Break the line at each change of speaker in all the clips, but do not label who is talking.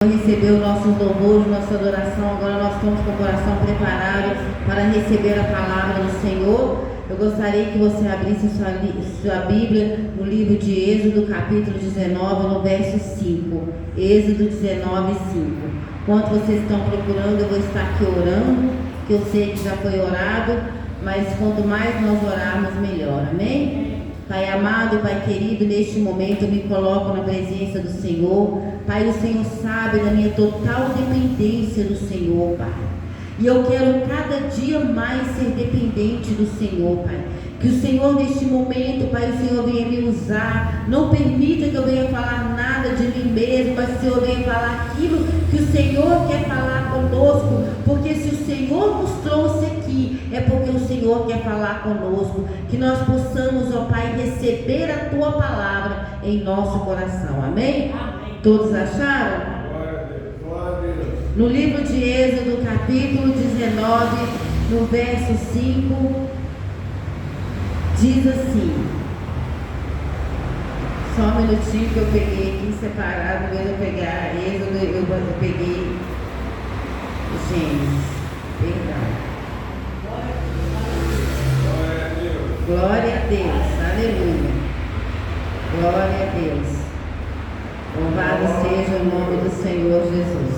Receber os nossos louvores, nossa adoração. Agora nós estamos com o coração preparado para receber a palavra do Senhor. Eu gostaria que você abrisse sua Bíblia no livro de Êxodo, capítulo 19, no verso 5. Êxodo 19, 5. Enquanto vocês estão procurando, eu vou estar aqui orando, que eu sei que já foi orado, mas quanto mais nós orarmos, melhor. Amém? Pai amado, Pai querido, neste momento eu me coloco na presença do Senhor. Pai, o Senhor sabe da minha total dependência do Senhor, Pai. E eu quero cada dia mais ser dependente do Senhor, Pai. Que o Senhor neste momento, Pai, o Senhor venha me usar. Não permita que eu venha falar nada de mim mesmo, mas que o Senhor venha falar aquilo que o Senhor quer falar conosco. Porque se o Senhor nos trouxe aqui, é porque o Senhor quer falar conosco. Que nós possamos, ó Pai, receber a Tua palavra em nosso coração. Amém? Amém. Todos acharam?
Glória a Deus.
No livro de Êxodo, capítulo 19, no verso 5, diz assim. Só um minutinho que eu peguei aqui separado, em vez de eu pegar Êxodo, eu peguei Gênesis. Perdão. Glória a Deus. Aleluia. Glória a Deus. Louvado seja o nome do Senhor Jesus.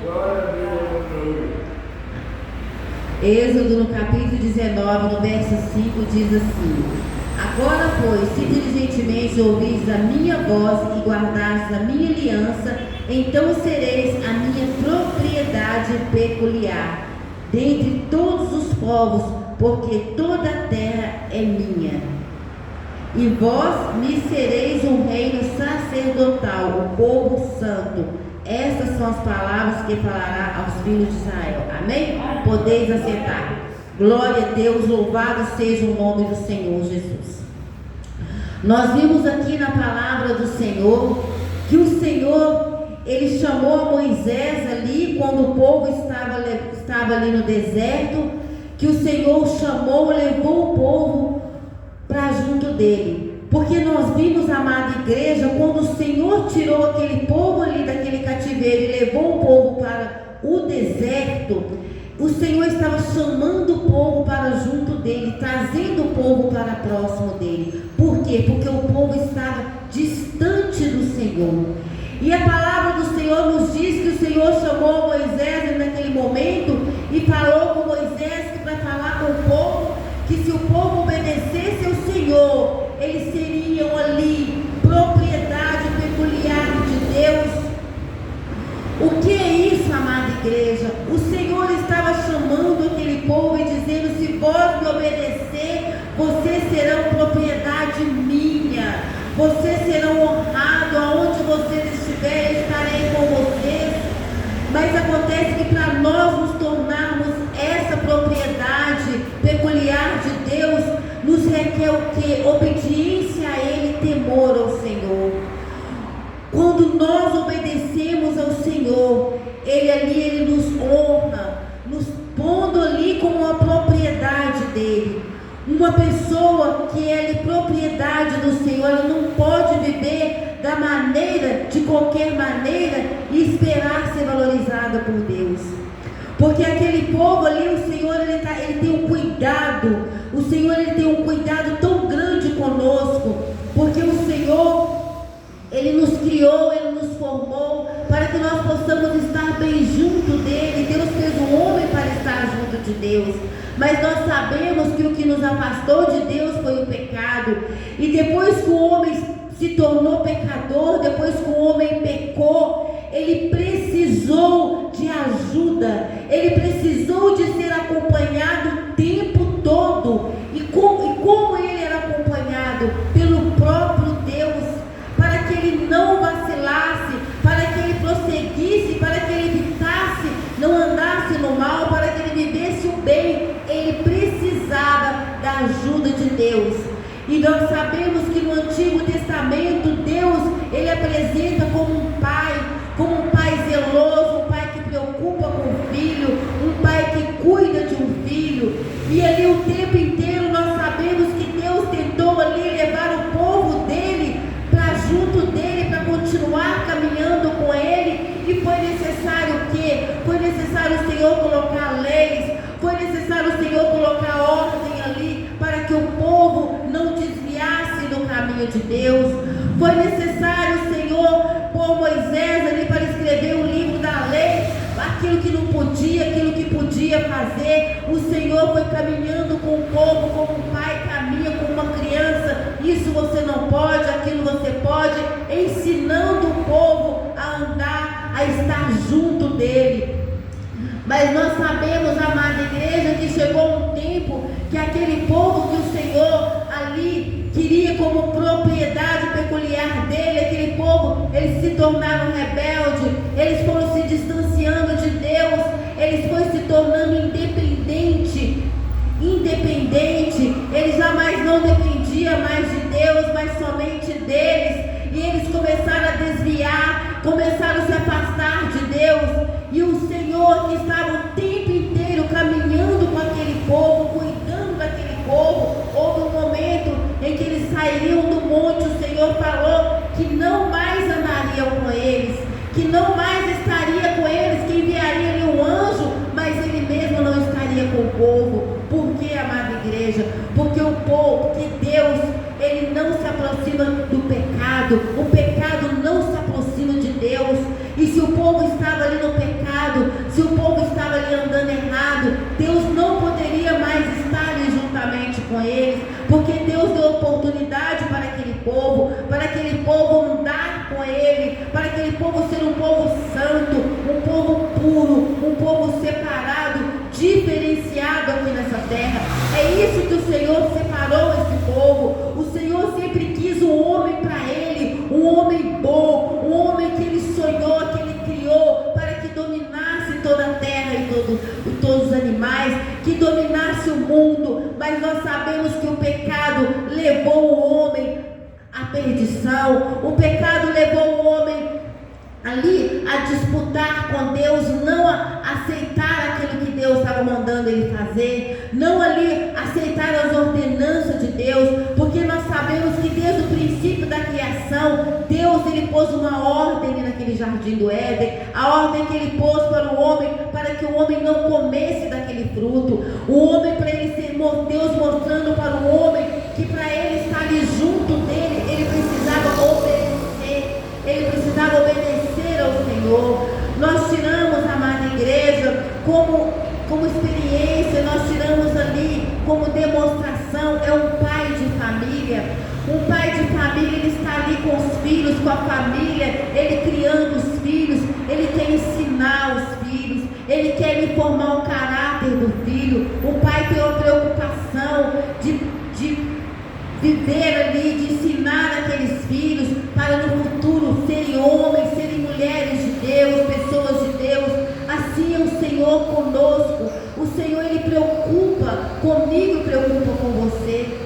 Glória a Deus.
Êxodo no capítulo 19, no verso 5, diz assim: Agora, pois, se diligentemente ouvis a minha voz e guardastes a minha aliança, então sereis a minha propriedade peculiar dentre todos os povos, porque toda a terra é minha. E vós me sereis um reino sacerdotal, o povo santo. Essas são as palavras que falará aos filhos de Israel. Amém? Podeis aceitar. Glória a Deus, louvado seja o nome do Senhor Jesus. Nós vimos aqui na palavra do Senhor que o Senhor, Ele chamou a Moisés ali, quando o povo estava ali no deserto, que o Senhor chamou, levou o povo para junto dele. Porque nós vimos, amada igreja, quando o Senhor tirou aquele povo ali daquele cativeiro e levou o povo para o deserto, o Senhor estava chamando o povo para junto dele, trazendo o povo para próximo dele. Por quê? Porque o povo estava distante do Senhor. E a palavra do Senhor nos diz que o Senhor chamou Moisés naquele momento e falou com Moisés que para falar com o povo, que se o povo obedecesse ao Senhor, eles seriam ali propriedade peculiar de Deus. O que é isso, amada igreja? O Senhor estava chamando aquele povo e dizendo: se vós me obedecer, vocês serão propriedade minha, vocês serão honrados, aonde vocês estiverem, eu estarei com vocês. Mas acontece que para nós nos tornarmos essa propriedade peculiar de Deus, nos requer o que? Obediência a Ele, temor ao Senhor. Quando nós obedecemos ao Senhor, Ele nos honra, nos pondo ali como uma propriedade dEle. Uma pessoa que é propriedade do Senhor, ela não pode viver da maneira, de qualquer maneira, e esperar ser valorizada por Deus. Porque aquele povo ali, o Senhor, ele tem um cuidado. O Senhor, ele tem um cuidado tão grande conosco. Porque o Senhor, Ele nos criou, Ele nos formou para que nós possamos estar bem junto dEle. Deus fez o homem para estar junto de Deus. Mas nós sabemos que o que nos afastou de Deus foi o pecado. E depois que o homem se tornou pecador, depois que o homem pecou, ele precisou de ajuda, ele precisou de ser acompanhado o tempo todo. E como ele era acompanhado? Pelo próprio Deus, para que ele não vacilasse, para que ele prosseguisse, para que ele evitasse, não andasse no mal, para que ele vivesse o bem. Ele precisava da ajuda de Deus. E nós sabemos que no Antigo Testamento, Deus, Ele apresenta como um pai zeloso, um pai que preocupa com o filho, um pai que cuida de um filho. E ali o tempo inteiro nós sabemos que Deus tentou ali levar o povo dele para junto dele, para continuar caminhando com ele, e foi Senhor colocar leis, foi necessário o Senhor colocar ordem ali para que o povo não desviasse do caminho de Deus. Foi necessário o Senhor pôr Moisés ali para escrever o livro da lei, aquilo que não podia, aquilo que podia fazer. O Senhor foi caminhando com o povo como um pai caminha com uma criança. Isso você não pode, aquilo você pode, ensinando o povo a andar, a estar junto dele. Mas nós sabemos, amada igreja, que chegou um tempo que aquele povo que o Senhor ali queria como propriedade peculiar dele, aquele povo, eles se tornaram rebeldes, eles foram se distanciando de Deus, eles foram se tornando independente, eles jamais não dependiam mais de Deus, mas somente deles, e eles começaram a desviar, começaram a se afastar de Deus, e o Senhor que estava o tempo inteiro caminhando com aquele povo, cuidando daquele povo, houve um momento em que eles sairiam do monte, o Senhor falou que não mais andariam com eles, que não mais estaria com eles, que enviaria ali um anjo, mas ele mesmo não estaria com o povo. Por que, amada igreja? Porque o povo, porque Deus, ele não se aproxima do pecado, o pecado não se aproxima de Deus, e se o povo estava ali no pecado, se o povo estava ali andando errado, Deus não poderia mais estar ali juntamente com eles, porque Deus deu oportunidade para aquele povo andar com ele, para aquele povo ser um povo santo, um povo puro, um povo separado, diferenciado aqui nessa terra. É isso que o Senhor separou esse povo. O Senhor sempre quis um homem para ele, um homem bom, um homem que ele sonhou, que ele criou para que dominasse toda a terra e todos os animais, que dominasse o mundo. Mas nós sabemos que o pecado levou o homem à perdição, o pecado levou o homem ali a disputar com Deus, não a aceitar aquilo que Deus estava mandando ele fazer, não ali aceitar as ordenanças de Deus, porque nós sabemos que desde o princípio da criação, Deus ele pôs uma ordem naquele jardim do Éden, a ordem que ele pôs para o homem, para que o homem não comesse daquele fruto, o homem, para ele ser Deus mostrando para o homem que para ele estar ali junto dele, ele precisava obedecer, ele precisava obedecer ao Senhor. Nós tiramos, amada igreja, como experiência, nós tiramos ali como demonstração, é um pai de família. Um pai de família, ele está ali com os filhos, com a família, ele criando os filhos, ele quer ensinar os filhos, ele quer formar o caráter do filho. O pai tem uma preocupação de viver ali, de ensinar aqueles filhos para no futuro serem homens, serem mulheres de Deus, pessoas de Deus. Assim é o Senhor conosco. O Senhor, ele preocupa comigo e preocupa com você.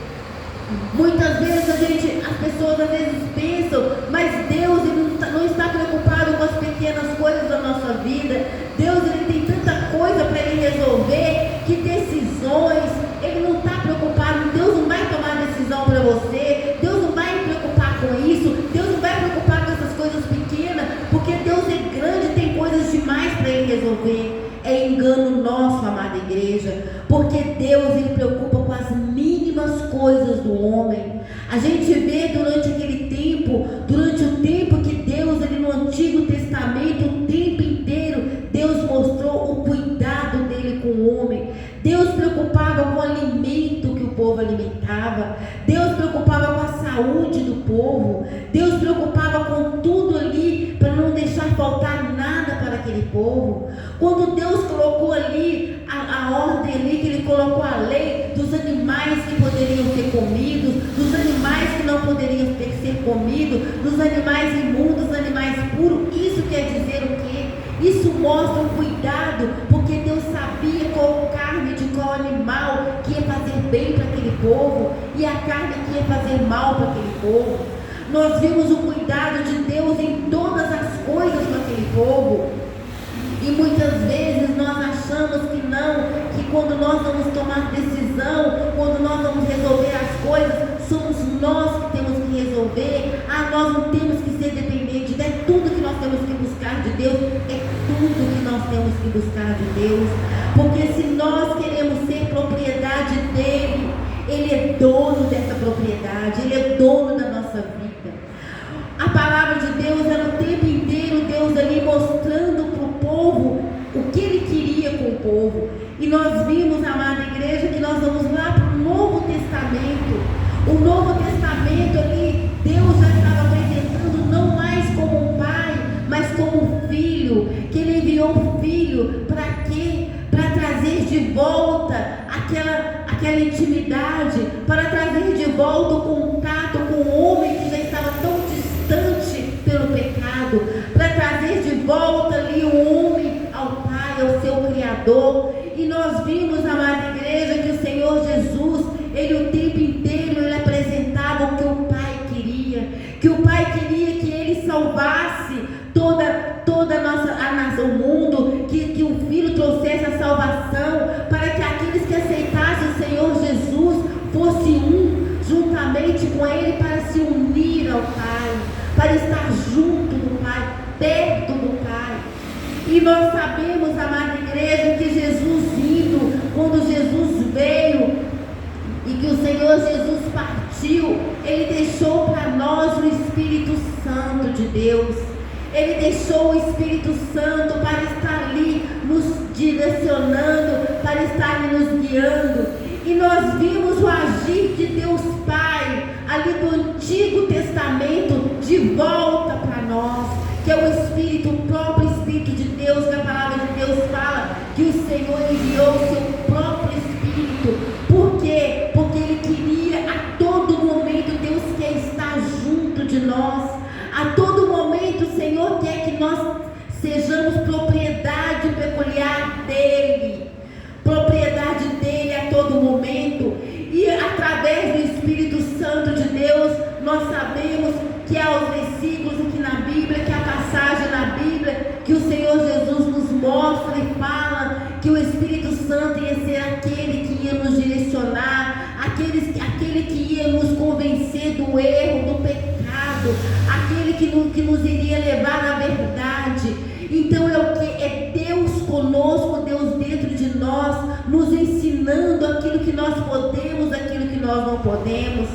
Muitas vezes as pessoas às vezes pensam, mas Deus ele não está preocupado com as pequenas coisas da nossa vida. Deus ele tem tanta coisa para ele resolver, que decisões, ele não está preocupado. Deus não vai tomar decisão para você, Deus não vai preocupar com isso, Deus não vai preocupar com essas coisas pequenas, porque Deus é grande, tem coisas demais para ele resolver. É engano nosso, amada igreja, porque Deus ele preocupa com as mínimas coisas do homem. A gente vê durante aquele tempo, durante o tempo que Deus ele no Antigo Testamento, o tempo inteiro, Deus mostrou o cuidado dele com o homem. Deus preocupava com o alimento que o povo alimentava, Deus preocupava com a saúde do povo, Deus preocupava com tudo ali, para não deixar faltar nada para aquele povo. Quando Deus colocou ali a ordem ali, que ele colocou a lei dos animais que poderiam ser comidos, dos animais que não poderiam ser comidos, dos animais imundos, dos animais puros, isso quer dizer o quê? Isso mostra um cuidado, porque Deus sabia qual carne de qual animal que ia fazer bem para aquele povo e a carne que ia fazer mal para aquele povo. Nós vimos o cuidado de Deus em todas as coisas para aquele povo. E muitas vezes nós achamos que não, que quando nós vamos tomar decisão, quando nós vamos resolver as coisas, somos nós que temos que resolver. Nós não temos que ser dependentes, é tudo que nós temos que buscar de Deus, é tudo que nós temos que buscar de Deus, porque se nós queremos ser propriedade dele, ele é dono dessa propriedade, ele é dono da nossa vida. A palavra de Deus era o tempo inteiro Deus ali mostrando para o povo o que ele queria com o povo. E nós vimos, amada igreja, que nós vamos lá para o Novo Testamento. O Novo Testamento ali, Deus já estava apresentando não mais como um pai, mas como um filho, que ele enviou o filho para quê? Para trazer de volta aquela intimidade, para trazer de volta o contato com o homem que já estava tão distante pelo pecado, para trazer de volta ali o homem ao Pai, ao seu Criador. E nós vimos, amada igreja, que o Senhor Jesus, ele o tempo inteiro, ele apresentava o que o Pai queria, que o Pai queria que ele salvasse toda a nação, o mundo, que o Filho trouxesse a salvação, para que aqueles que aceitassem o Senhor Jesus fosse um, juntamente com ele, para se unir ao Pai, para estar junto do Pai, perto do Pai. E nós sabemos, amada igreja, que Jesus indo, quando Jesus veio e que o Senhor Jesus partiu, ele deixou para nós o Espírito Santo de Deus. Ele deixou o Espírito Santo para estar ali nos direcionando, para estar ali nos guiando. E nós vimos o agir de Deus Pai ali do Antigo Testamento de volta para nós, que é o Espírito, o próprio Espírito de Deus, que a palavra de Deus fala que o Senhor enviou o seu próprio Espírito. Por quê? Porque ele queria a todo momento, Deus quer estar junto de nós. A todo momento o Senhor quer que nós sejamos propriedade peculiar dele, propriedade dele a todo momento. E através do Espírito Santo de Deus, nós sabemos que há os versículos aqui na Bíblia, que há passagem na Bíblia, que o Senhor Jesus nos mostra e fala que o Espírito Santo ia ser aquele que ia nos direcionar, aquele que ia nos convencer do erro, do pecado, aquele que nos iria levar à verdade. Então é Deus conosco, Deus dentro de nós, nos ensinando aquilo que nós podemos, aquilo que nós não podemos.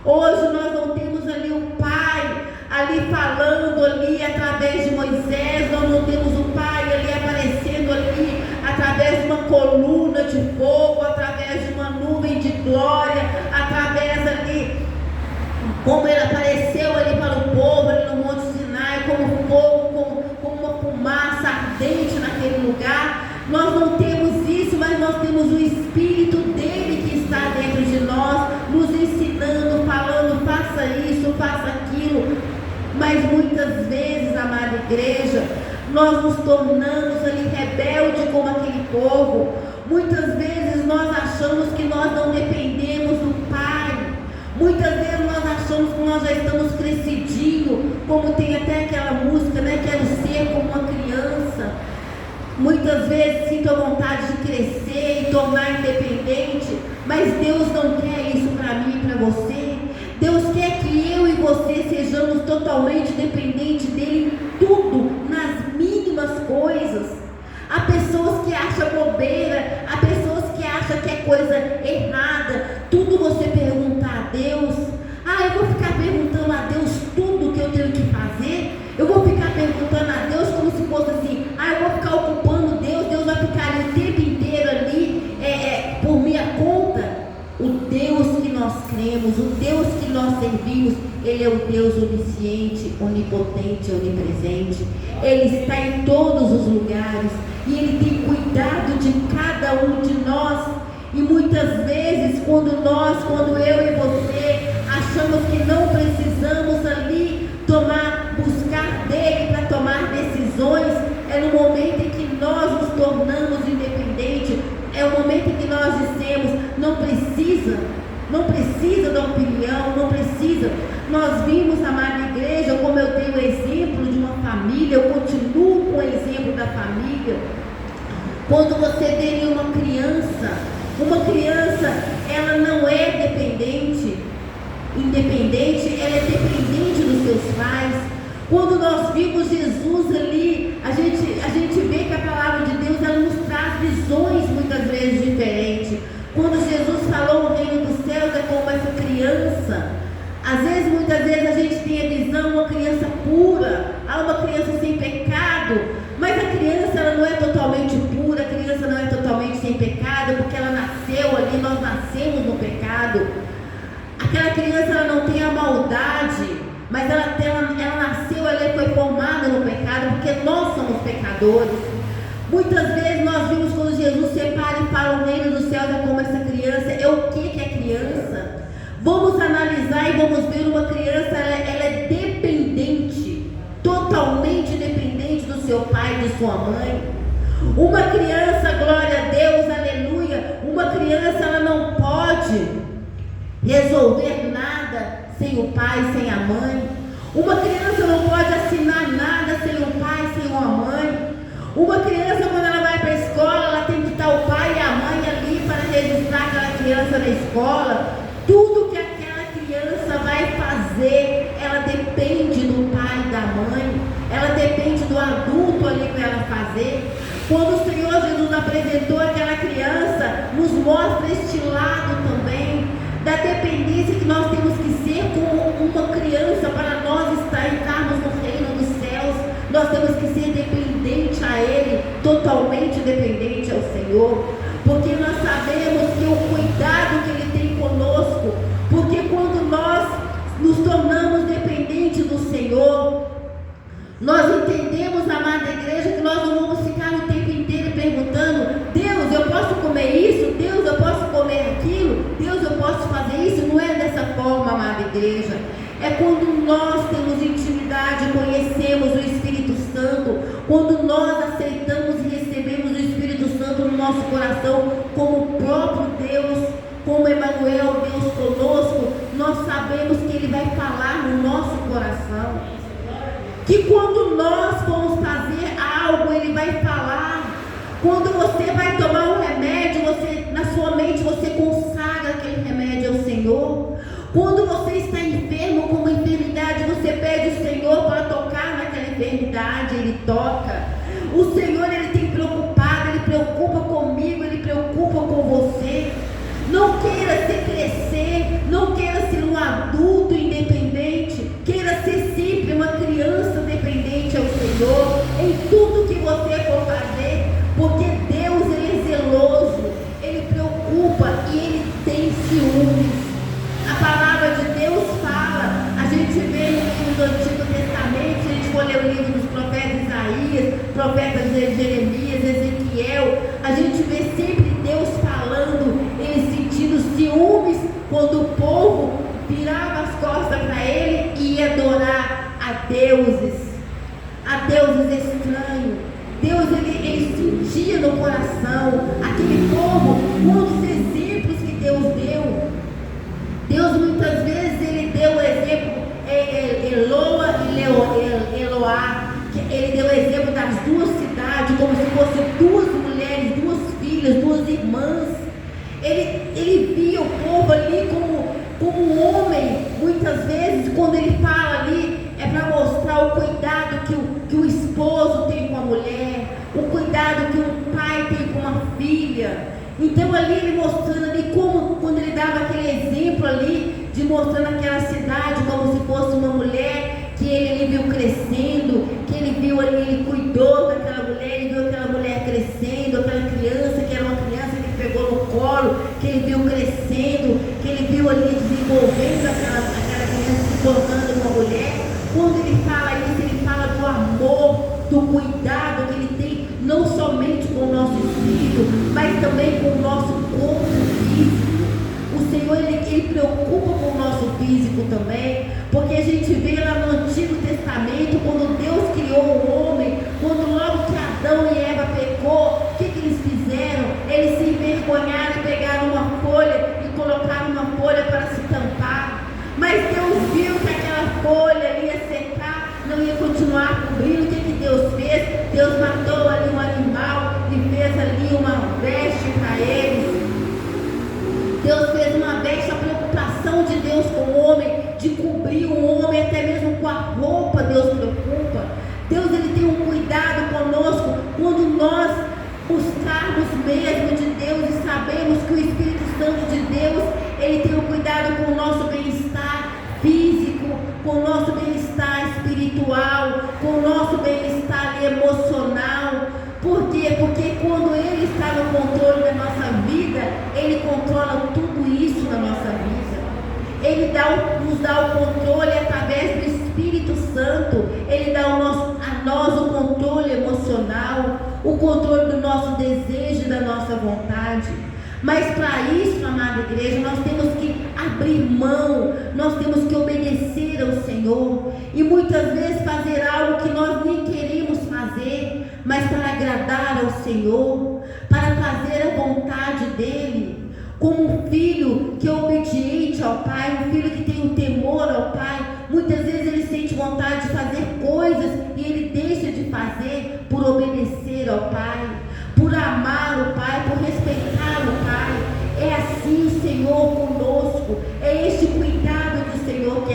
Hoje nós não temos ali o Pai ali falando ali através de Moisés, nós não temos o Pai ali aparecendo ali através de uma coluna de fogo, através de uma nuvem de glória, através ali como ele apareceu ali para o povo ali no Monte Sinai, como fogo, como uma fumaça ardente naquele lugar. Nós não temos isso, mas nós temos o Espírito dele que está dentro de nós, nos ensinando, falando, faça isso, faça aquilo. Mas muitas vezes, amada igreja, nós nos tornamos ali rebeldes como aquele povo. Muitas vezes nós achamos que nós não dependemos do Pai. Muitas vezes nós achamos que nós já estamos crescidinho, como tem até aquela música, né? Quero ser como uma criança. Muitas vezes sinto a vontade de crescer e tornar independente, mas Deus não quer isso para mim e para você. Deus quer que eu e você sejamos totalmente dependentes dele em tudo, nas mínimas coisas. Há pessoas que acham bobeira, há pessoas que acham que é coisa errada, tudo você perguntar a Deus. Eu vou ficar perguntando a Deus tudo que eu tenho que fazer? Eu vou ficar perguntando a Deus como se fosse assim, eu vou ficar ocupando Deus, Deus vai ficar ali o tempo inteiro ali, por minha conta. O Deus que nós cremos, o Deus que nós servimos, ele é o Deus onisciente, onipotente, onipresente. Ele está em todos os lugares e ele tem cuidado de cada um de nós. E muitas vezes, quando eu e você achamos que não precisamos ali buscar dele para tomar decisões, é no momento em que nós nos tornamos independentes, é o momento em que nós dizemos, não precisa da opinião, não precisa. Nós vimos, amada igreja, como eu dei o exemplo de uma família, eu continuo com o exemplo da família. Quando você teria uma criança, ela não é independente, ela é dependente dos seus pais. Quando nós vimos Jesus ali, a gente vê que a palavra sem pecado, porque ela nasceu ali, nós nascemos no pecado. Aquela criança, ela não tem a maldade, mas ela nasceu, ela foi formada no pecado, porque nós somos pecadores. Muitas vezes nós vimos quando Jesus separa e fala: o reino dos céus é como essa criança. É o que é criança? Vamos analisar e vamos ver uma criança, ela é dependente, totalmente dependente do seu pai e de sua mãe. Uma criança, glória a Deus, aleluia, uma criança, ela não pode resolver nada sem o pai, sem a mãe. Uma criança não pode assinar nada sem o pai, sem a mãe. Uma criança, quando ela vai para a escola, ela tem que estar o pai e a mãe ali para registrar aquela criança na escola. Tudo que aquela criança vai fazer, ela depende do pai e da mãe. Ela depende do adulto ali para ela fazer. Quando o Senhor Jesus apresentou aquela criança, nos mostra este lado também da dependência que nós temos que ser como uma criança para nós estarmos no reino dos céus. Nós temos que ser dependente a Ele, totalmente dependente ao Senhor, porque nós sabemos que o cuidado que Ele tem conosco, porque quando nós nos tornamos dependentes do Senhor, nós entendemos, amada igreja, que nós não vamos ficar o tempo inteiro perguntando: Deus, eu posso comer isso? Deus, eu posso comer aquilo? Deus, eu posso fazer isso? Não é dessa forma, amada igreja. É quando nós temos intimidade, conhecemos o Espírito Santo, quando nós aceitamos e recebemos o Espírito Santo no nosso coração como o próprio Deus, como Emmanuel, Deus conosco, nós sabemos que Ele vai falar no nosso coração. Que quando nós vamos fazer algo, Ele vai falar. Quando você vai tomar um remédio, na sua mente você consagra aquele remédio ao Senhor. Quando você está enfermo com uma enfermidade, você pede o Senhor para tocar naquela enfermidade, Ele toca. O Senhor, Ele tem preocupado, Ele preocupa comigo, Ele preocupa com você. Não queira se crescer, não queira ser um adulto independente, queira ser sempre uma criança dependente ao Senhor, em tudo que você for fazer, porque Deus, Ele é zeloso, Ele preocupa e Ele tem ciúmes. A palavra de Deus fala, a gente vê no livro do Antigo Testamento, se a gente for ler o livro dos profetas Isaías, profetas Jeremias, Ezequiel, a gente vê sempre Deus falando, Ele sentindo ciúmes quando o povo virava as costas para Ele e ia adorar a deuses estranhos. Deus, ele sentia no coração aquele povo, quantos exemplos que Deus deu. Deus muitas vezes Ele deu o exemplo Eloa e Eloá, que Ele deu o exemplo das duas cidades, como se fossem duas mulheres, duas filhas, duas irmãs. Ele via o povo ali como um homem. Muitas vezes quando Ele fala ali, é para mostrar o cuidado que o esposo tem com a mulher, o cuidado que um pai tem com uma filha. Então ali Ele mostrando ali como, quando Ele dava aquele exemplo ali, de mostrando aquela cidade como se fosse uma mulher, que ele viu crescendo, que Ele viu ali, Ele cuidou daquela mulher, Ele viu aquela mulher crescendo, aquela criança que era uma criança, Ele pegou no colo, que Ele viu crescendo, que Ele viu ali desenvolvendo aquela criança se tornando uma mulher. Quando Ele fala isso, Ele fala do amor, do cuidado que Ele tem, não somente com o nosso espírito, mas também com o nosso corpo físico. O Senhor, Ele preocupa com o nosso físico também, porque a gente vê lá no Antigo Testamento, quando Deus criou o homem, quando logo que Adão e Eva pecou, o que eles fizeram? Eles se envergonharam e pegaram uma folha e colocaram uma folha para se tampar. Mas Deus viu que aquela folha ali ia secar, não ia continuar cobrindo. O que Deus fez? Deus matou ali um animal e fez ali uma veste para eles. Deus fez uma veste, a preocupação de Deus com o homem, de cobrir o homem, até mesmo com a roupa, Deus preocupa. Deus, Ele tem um cuidado conosco quando nós buscarmos mesmo de Deus e sabemos que o Espírito Santo de Deus, Ele tem um cuidado com o nosso bem-estar físico, com o nosso bem-estar espiritual, com o nosso bem-estar emocional. Por quê? Porque quando Ele está no controle da nossa Ele nos dá o controle através do Espírito Santo. Ele dá a nós o controle emocional, o controle do nosso desejo, da nossa vontade. Mas para isso, amada igreja, nós temos que abrir mão, nós temos que obedecer ao Senhor. E muitas vezes fazer algo que nós nem queremos fazer, mas para agradar ao Senhor, para fazer a vontade dEle. Como um filho que é obediente ao Pai, um filho que tem um temor ao Pai, muitas vezes ele sente vontade de fazer coisas e ele deixa de fazer por obedecer ao Pai, por amar o Pai, por respeitar o Pai. É assim o Senhor conosco, é este cuidado do Senhor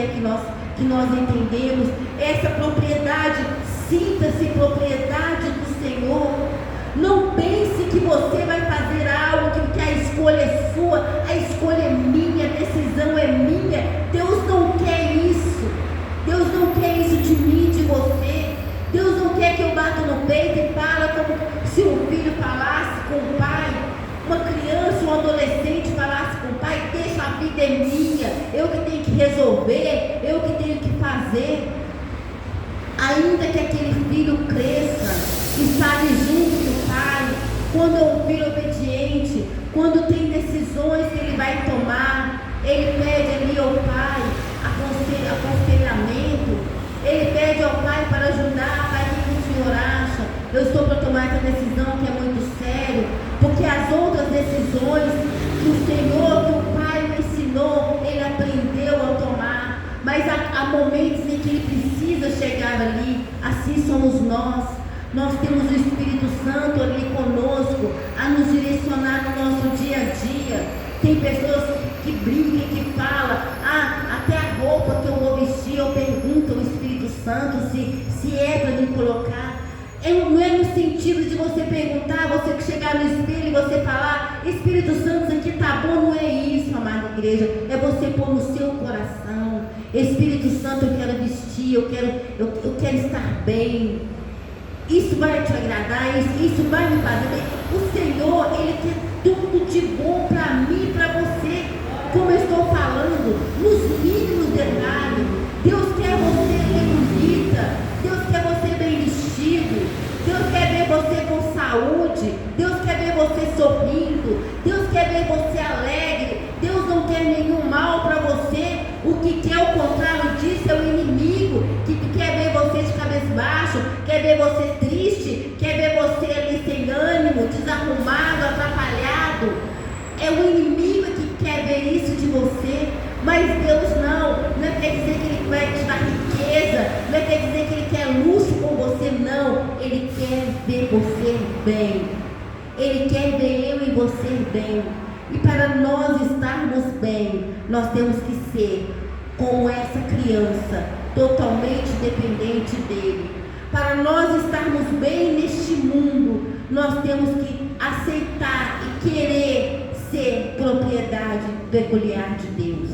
que nós entendemos, essa propriedade. Sinta-se propriedade do Senhor. Não pense que você vai fazer algo, que a escolha é sua, a escolha é minha, a decisão é minha. Deus não quer isso. Deus não quer isso de mim, de você. Deus não quer que eu bata no peito e fale como se um filho falasse com o pai, uma criança, um adolescente falasse com o pai: deixa, a vida é minha, eu que tenho que resolver, eu que tenho que fazer. Ainda que aquele filho cresça e saia junto do pai, quando é um filho obediente, quando tem decisões que ele vai tomar, ele pede ali ao pai aconselhamento, ele pede ao pai para ajudar. Pai, o que o senhor acha? Eu estou para tomar essa decisão que é muito sério, porque as outras decisões que o Senhor, que o pai me ensinou, ele aprendeu a tomar. Mas há momentos em que ele precisa chegar ali. Assim somos nós. Nós temos o Espírito Santo ali conosco, a nos direcionar no nosso dia a dia. Tem pessoas que brincam, que falam: até a roupa que eu vou vestir, eu pergunto ao Espírito Santo se é para me colocar. Não é no sentido de você perguntar, você que chegar no espelho e você falar: Espírito Santo, isso aqui tá bom. Não é isso, amada igreja. É você pôr no seu coração: Espírito Santo, eu quero vestir, eu quero estar bem. Isso vai te agradar, isso vai me fazer bem. O Senhor, Ele quer tudo de bom para mim e para você. Como eu estou falando, nos mínimos detalhes. Deus quer você bem bonita, Deus quer você bem vestido, Deus quer ver você com saúde, Deus quer ver você sorrindo, Deus quer ver você alegre. Deus não quer nenhum mal para você. O que quer o contrário disso é o inimigo, que quer ver você de cabeça baixa, quer ver você triste, quer ver você ali sem ânimo, desarrumado, atrapalhado. É o inimigo que quer ver isso de você. Mas Deus não quer dizer que Ele vai te dar riqueza, não quer dizer que Ele quer luxo com você, não. Ele quer ver você bem, Ele quer ver eu e você bem. E para nós estarmos bem, nós temos que ser como essa criança, totalmente dependente dEle. Para nós estarmos bem neste mundo, nós temos que aceitar e querer ser propriedade peculiar de Deus.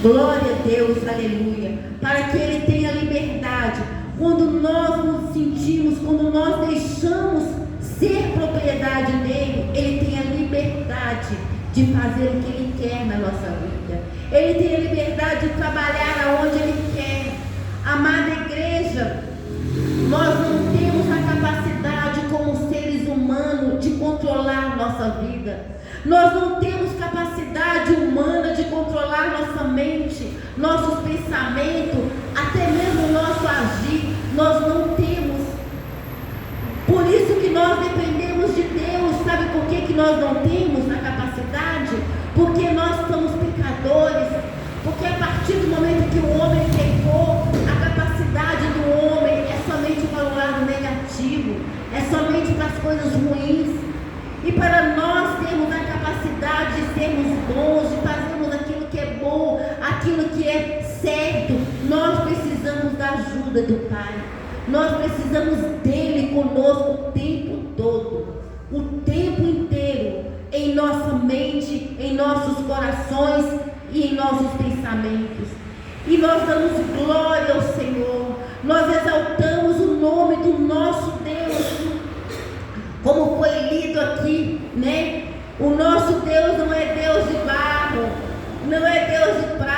Glória a Deus, aleluia. Para que Ele tenha liberdade. Quando nós nos sentimos, quando nós deixamos ser propriedade dEle, Ele tem a liberdade de fazer o que Ele quer na nossa vida. Ele tem a liberdade de trabalhar aonde Ele quer. Amada igreja, nós não temos a capacidade como seres humanos de controlar nossa vida. Nós não temos capacidade humana de controlar nossa mente, nossos pensamentos, até mesmo o nosso agir. Nós não temos. Por isso que nós dependemos de Deus. Sabe por que nós não temos a capacidade? Porque nós somos pecadores. Porque a partir do momento que o homem pecou, a capacidade do homem é somente para o lado negativo, é somente para as coisas ruins. E para nós termos a capacidade de sermos bons, de fazermos aquilo que é bom, aquilo que é certo, nós precisamos da ajuda do Pai. Nós precisamos dEle conosco o tempo todo, o tempo inteiro, em nossa mente, em nossos corações e em nossos pensamentos. E nós damos glória ao Senhor, nós exaltamos o nome do nosso Deus, como foi lido aqui, né? O nosso Deus não é Deus de barro, não é Deus de prata.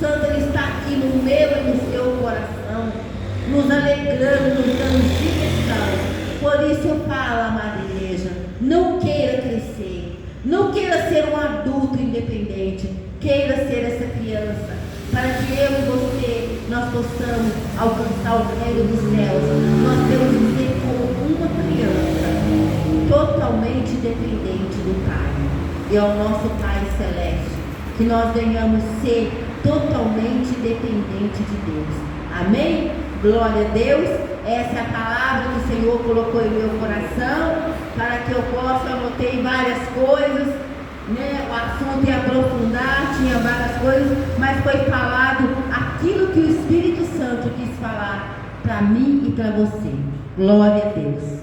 Santo ele está aqui no meu e no seu coração, nos alegrando, nos dando direção. Por isso eu falo, amada igreja, não queira crescer, não queira ser um adulto independente, queira ser essa criança, para que eu e você, nós possamos alcançar o reino dos céus. Nós temos que ser como uma criança, totalmente dependente do Pai, e ao nosso Pai Celeste, que nós venhamos ser totalmente dependente de Deus. Amém? Glória a Deus. Essa é a palavra que o Senhor colocou em meu coração, para que eu possa, anotei várias coisas, né? O assunto ia aprofundar, tinha várias coisas, mas foi falado aquilo que o Espírito Santo quis falar para mim e para você. Glória a Deus.